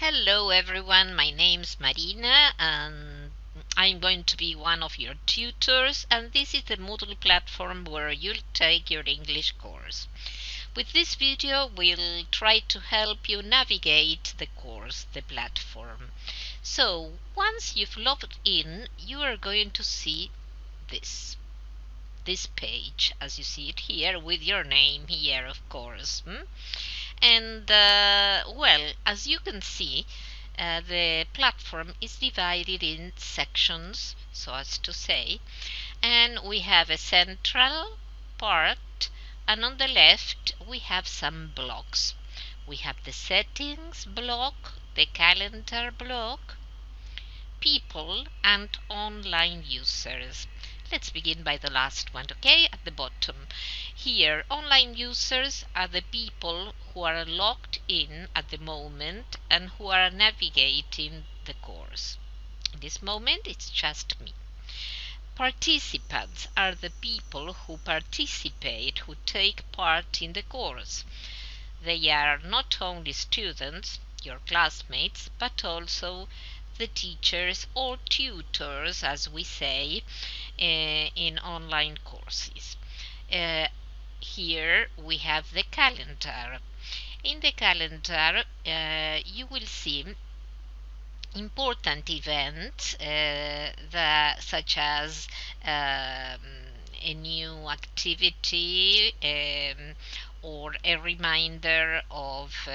Hello everyone, my name's Marina and I'm going to be one of your tutors, and this is the Moodle platform where you'll take your English course. With this video we'll try to help you navigate the course, the platform. So once you've logged in, you are going to see this page as you see it here, with your name here, of course. And well, as you can see, the platform is divided in sections, so as to say, and we have a central part, and on the left we have some blocks. We have the settings block, the calendar block, people, and online users. Let's begin by the last one, okay? At the bottom here, online users are the people who are logged in at the moment and who are navigating the course. In this moment it's just me. Participants are the people who participate, who take part in the course. They are not only students, your classmates, but also the teachers or tutors, as we say in online courses. Here we have the calendar. In the calendar you will see important events such as a new activity or a reminder of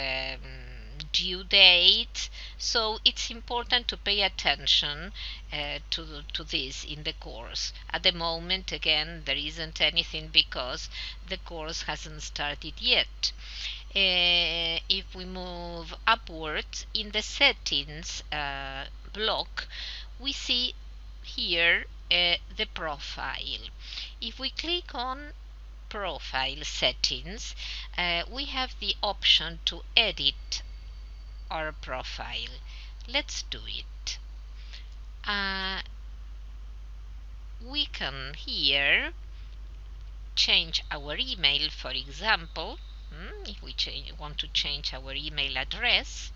due date. So it's important to pay attention to this in the course. At the moment, again, there isn't anything because the course hasn't started yet. If we move upwards in the settings block, we see here the profile. If we click on profile settings, we have the option to edit our profile. Let's do it. We can here change our email, for example. If we want to change our email address,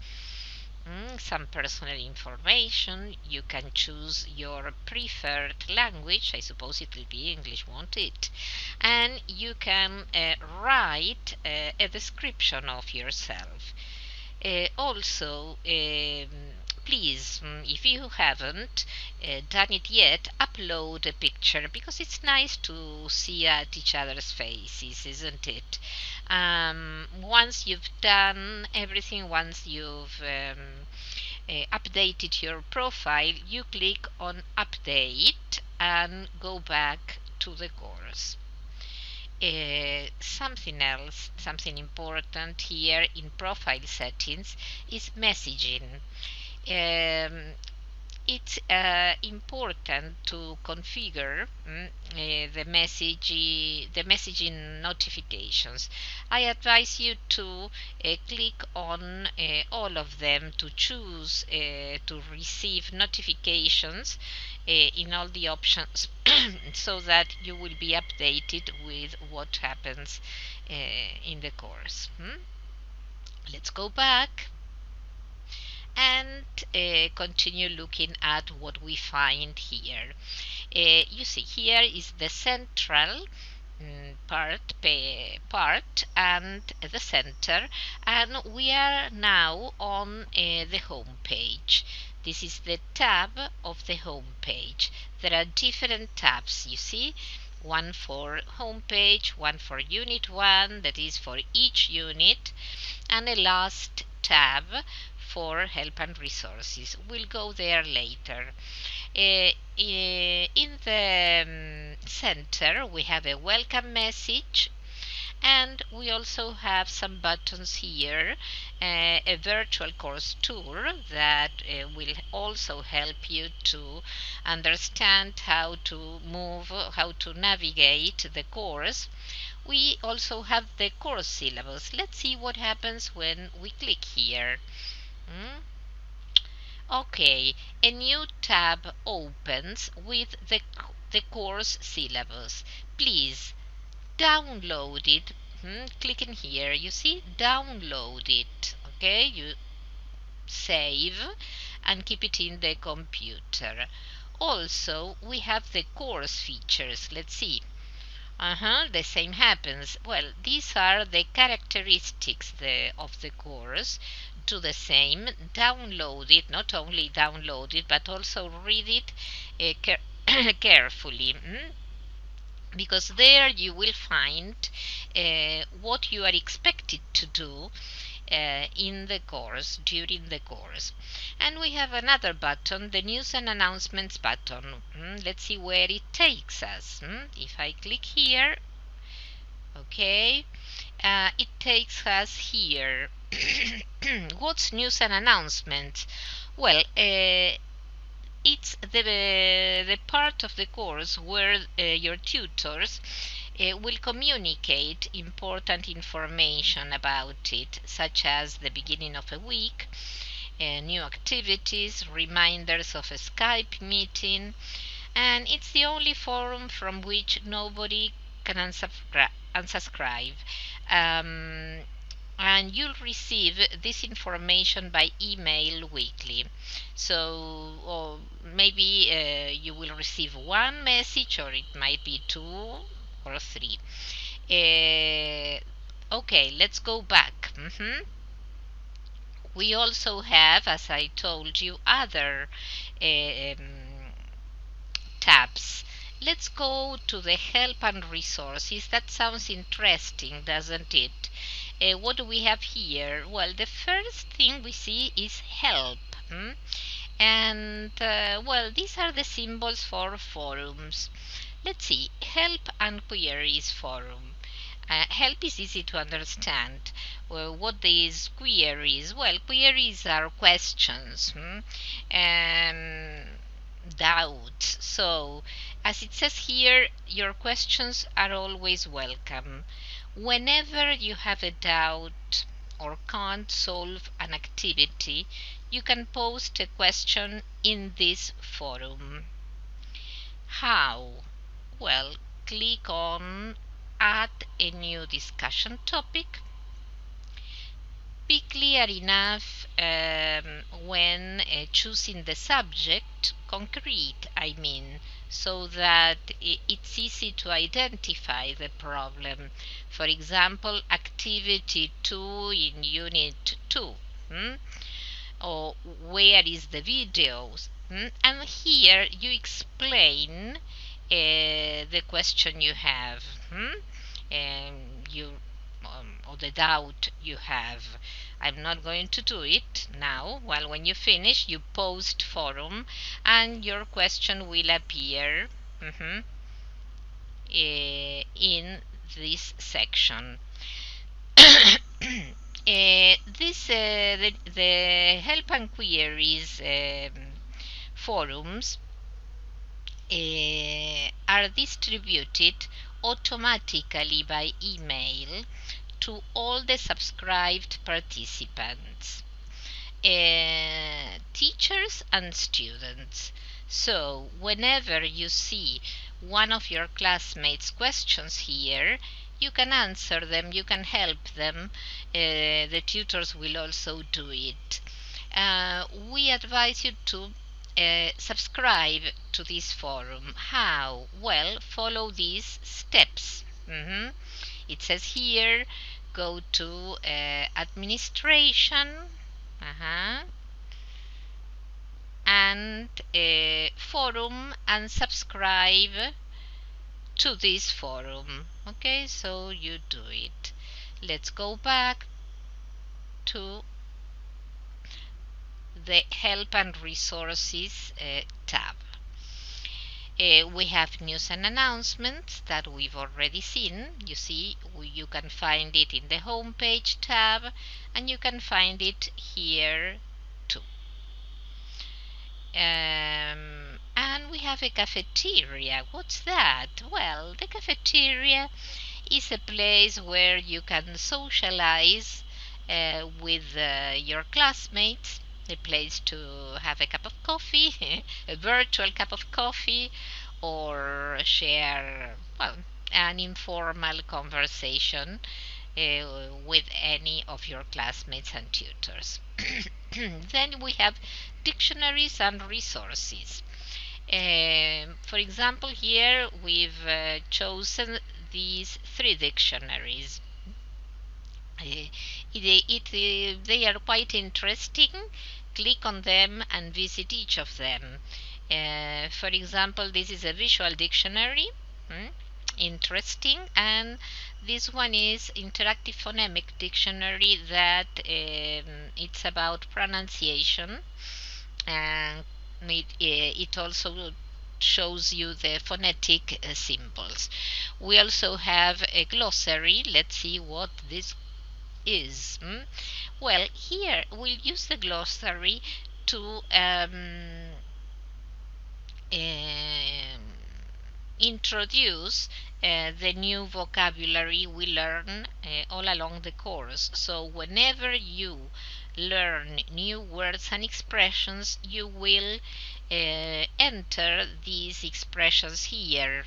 some personal information, you can choose your preferred language. I suppose it will be English, won't it? And you can write a description of yourself. Also, please, if you haven't done it yet, upload a picture, because it's nice to see at each other's faces, isn't it? Once you've done everything, once you've updated your profile, you click on update and go back to the course. Something else, something important here in profile settings is messaging. It's important to configure the messaging notifications. I advise you to click on all of them to choose to receive notifications in all the options so that you will be updated with what happens in the course. Let's go back and continue looking at what we find here. You see, here is the central part and the center, and we are now on the home page. This is the tab of the home page. There are different tabs, you see, one for home page, one for unit 1, that is for each unit, and a last tab for help and resources. We'll go there later. In the center we have a welcome message, and we also have some buttons here, a virtual course tour that will also help you to understand how to move, how to navigate the course. We also have the course syllabus. Let's see what happens when we click here. Okay, a new tab opens with the course syllabus. Please download it. Click in here, you see, download it. Okay, you save and keep it in the computer. Also, we have the course features. Let's see. The same happens. Well, these are the characteristics of the course. Do the same. Download it. Not only download it, but also read it carefully. Because there you will find what you are expected to do in the course, during the course. And we have another button, the news and announcements button. Let's see where it takes us. If I click here, okay, it takes us here. What's news and announcements? Well, it's the part of the course where your tutors will communicate important information about it, such as the beginning of a week, new activities, reminders of a Skype meeting, and it's the only forum from which nobody can unsubscribe. And you'll receive this information by email weekly. So, or maybe you will receive one message, or it might be 2 or 3. Okay, let's go back. We also have, as I told you, other tabs. Let's go to the help and resources. That sounds interesting, doesn't it? What do we have here? Well, the first thing we see is help. And, well, these are the symbols for forums. Let's see, help and queries forum. Help is easy to understand. Well, what is queries? Well, queries are questions and doubts. So, as it says here, your questions are always welcome. Whenever you have a doubt or can't solve an activity, you can post a question in this forum. How? Well, click on Add a new discussion topic. Be clear enough when choosing the subject, concrete I mean, so that it's easy to identify the problem. For example, activity 2 in unit 2. Or where is the videos? And here you explain the question you have. Or the doubt you have. I'm not going to do it now. Well, when you finish, you post forum and your question will appear in this section. The help and queries forums are distributed automatically by email to all the subscribed participants, teachers and students. So whenever you see one of your classmates' questions here, you can answer them, you can help them. The tutors will also do it. We advise you to subscribe to this forum. How? Well, follow these steps. It says here, go to administration and forum and subscribe to this forum. Okay, so you do it. Let's go back to the help and resources tab. We have news and announcements that we've already seen. You see, you can find it in the home page tab, and you can find it here too. And we have a cafeteria. What's that? Well, the cafeteria is a place where you can socialize with your classmates, a place to have a cup of coffee, a virtual cup of coffee, or share, well, an informal conversation with any of your classmates and tutors. Then we have dictionaries and resources. For example, here we've chosen these 3 dictionaries. They are quite interesting. Click on them and visit each of them. For example, this is a visual dictionary. Interesting. And this one is interactive phonemic dictionary that it's about pronunciation, and it also shows you the phonetic symbols. We also have a glossary. Let's see what this is. Well, here we'll use the glossary to introduce the new vocabulary we learn all along the course. So whenever you learn new words and expressions, you will enter these expressions here.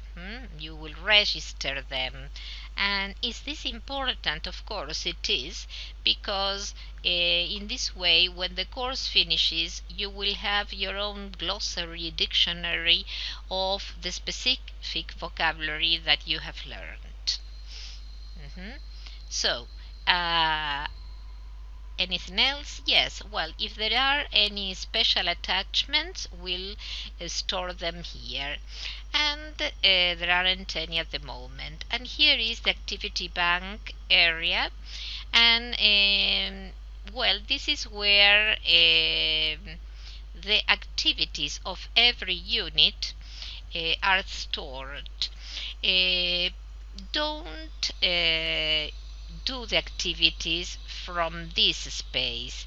You will register them. And is this important? Of course it is, because in this way, when the course finishes, you will have your own glossary dictionary of the specific vocabulary that you have learned. So, anything else? Yes. Well, if there are any special attachments, we'll store them here. And there aren't any at the moment. And here is the activity bank area. And well, this is where the activities of every unit are stored. Don't do the activities from this space.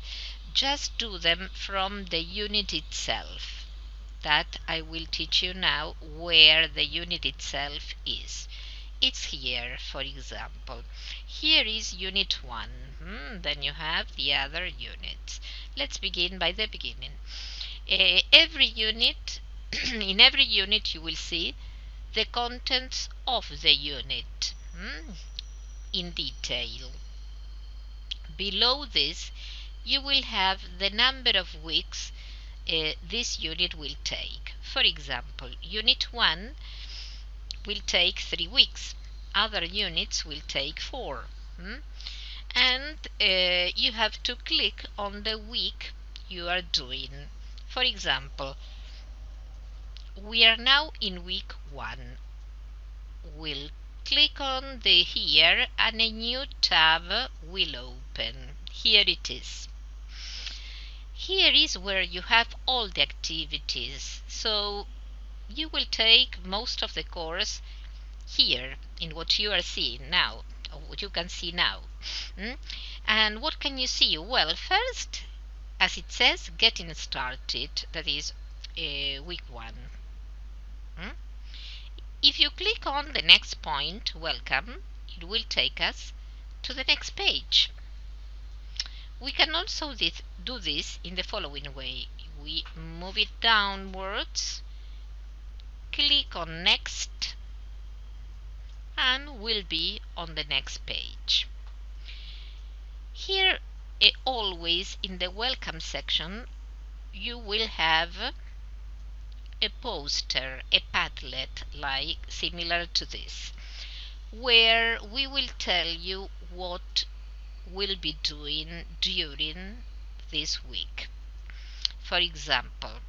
Just do them from the unit itself. That I will teach you now where the unit itself is. It's here, for example. Here is unit 1. Then you have the other units. Let's begin by the beginning. Every unit, in every unit you will see the contents of the unit in detail. Below this, you will have the number of weeks this unit will take. For example, unit 1 will take 3 weeks. Other units will take 4. And you have to click on the week you are doing. For example, we are now in week 1. We'll click on the here and a new tab will open. Here it is. Here is where you have all the activities. So you will take most of the course here in what you are seeing now, or what you can see now. And what can you see? Well, first, as it says, getting started, that is week 1. If you click on the next point, welcome, it will take us to the next page. We can also do this in the following way. We move it downwards, click on next, and we'll be on the next page. Here, always in the welcome section, you will have a poster, a Padlet like similar to this, where we will tell you what we'll be doing during this week. For example,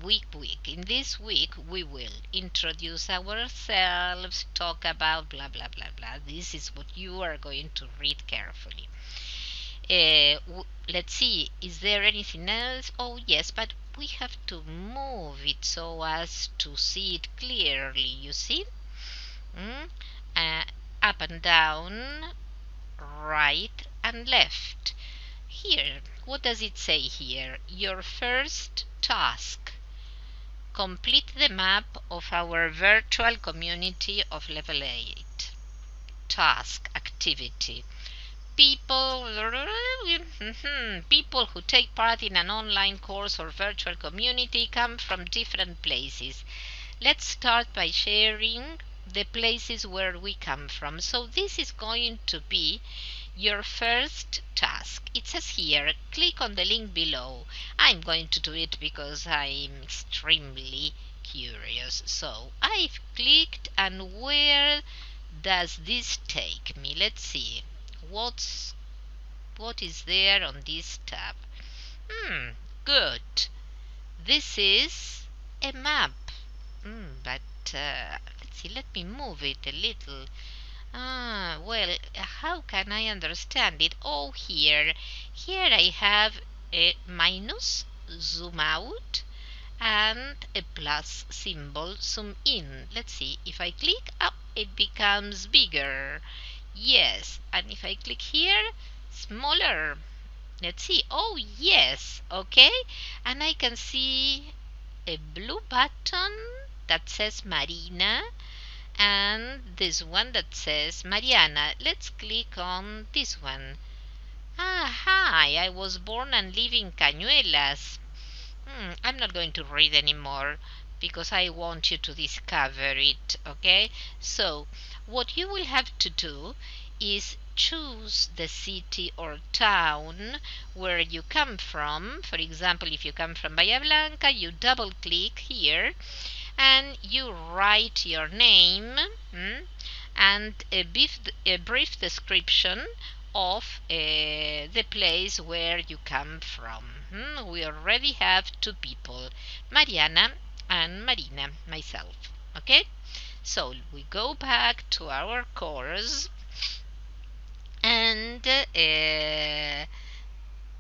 week. In this week, we will introduce ourselves, talk about blah blah blah blah. This is what you are going to read carefully. Let's see, is there anything else? Oh yes, but we have to move it so as to see it clearly, you see? Up and down, right and left. Here, what does it say here? Your first task. Complete the map of our virtual community of level 8. Task, activity. People who take part in an online course or virtual community come from different places. Let's start by sharing the places where we come from. So this is going to be your first task. It says here, click on the link below. I'm going to do it because I'm extremely curious. So I've clicked, and where does this take me? Let's see. What is there on this tab? Good. This is a map. But let's see, let me move it a little. Well, how can I understand it? Oh, here I have a minus, zoom out, and a plus symbol, zoom in. Let's see, if I click up, it becomes bigger. Yes, and if I click here, smaller. Let's see. Oh, yes. Okay, and I can see a blue button that says Marina, and this one that says Mariana. Let's click on this one. Hi, I was born and live in Cañuelas. I'm not going to read anymore because I want you to discover it, okay? So, what you will have to do is choose the city or town where you come from. For example, if you come from Bahía Blanca, you double click here and you write your name and a brief description of the place where you come from. We already have two people, Mariana and Marina, myself. Okay, so we go back to our course, and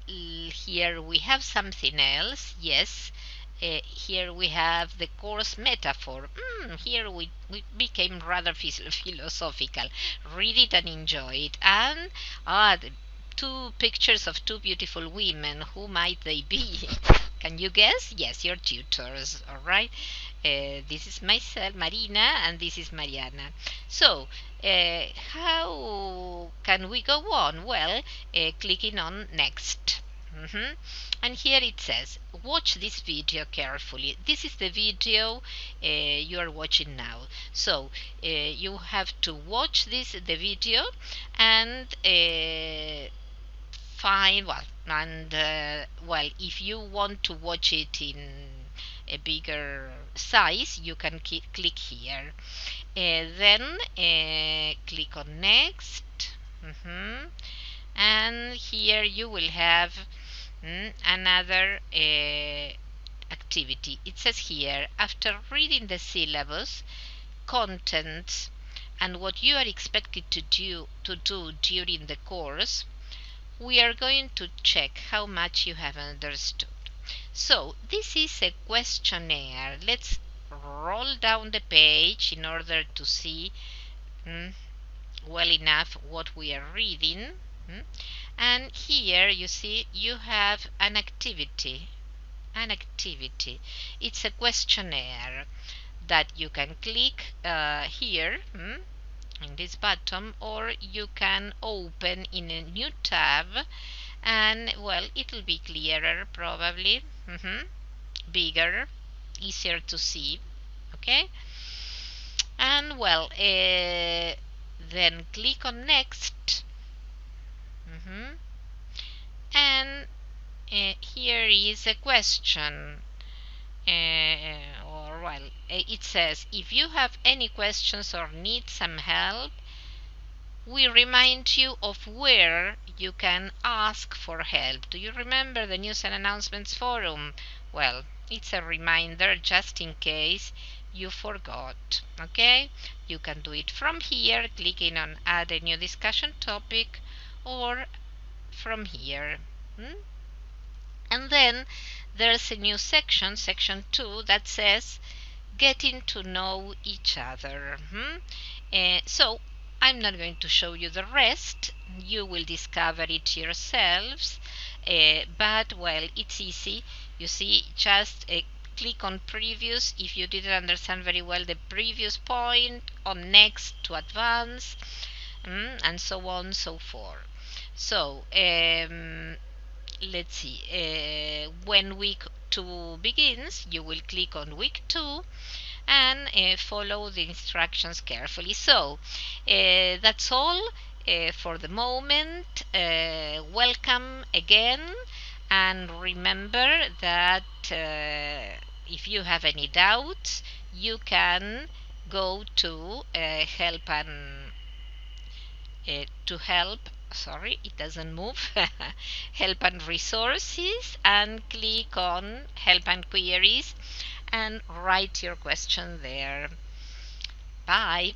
here we have something else. Yes, here we have the course metaphor. Here we became rather philosophical. Read it and enjoy it. And the two pictures of two beautiful women. Who might they be? Can you guess? Yes, your tutors. All right. This is myself, Marina, and this is Mariana. So, how can we go on? Well, clicking on next. And here it says, watch this video carefully. This is the video you are watching now. So you have to watch the video and find, if you want to watch it in a bigger size, you can click here. Then click on next. And here you will have another activity. It says here, after reading the syllabus, content, and what you are expected to do during the course, we are going to check how much you have understood. So this is a questionnaire. Let's roll down the page in order to see well enough what we are reading. And here you see you have an activity. It's a questionnaire that you can click here in this button, or you can open in a new tab, and well, it'll be clearer probably, bigger, easier to see. Okay, and well, then click on next. And here is a question, it says, if you have any questions or need some help, we remind you of where you can ask for help. Do you remember the News and Announcements Forum? Well, it's a reminder just in case you forgot. Okay, you can do it from here, clicking on add a new discussion topic, or from here. And then there's a new section, section 2, that says getting to know each other. So I'm not going to show you the rest. You will discover it yourselves. But well, it's easy. You see, just click on previous if you didn't understand very well the previous point, on next to advance, and so on, so forth. So let's see, when week 2 begins, you will click on week 2 and follow the instructions carefully. So that's all. for the moment. Welcome again, and remember that if you have any doubts, you can go to sorry, it doesn't move. Help and resources, and click on help and queries and write your question there. Bye.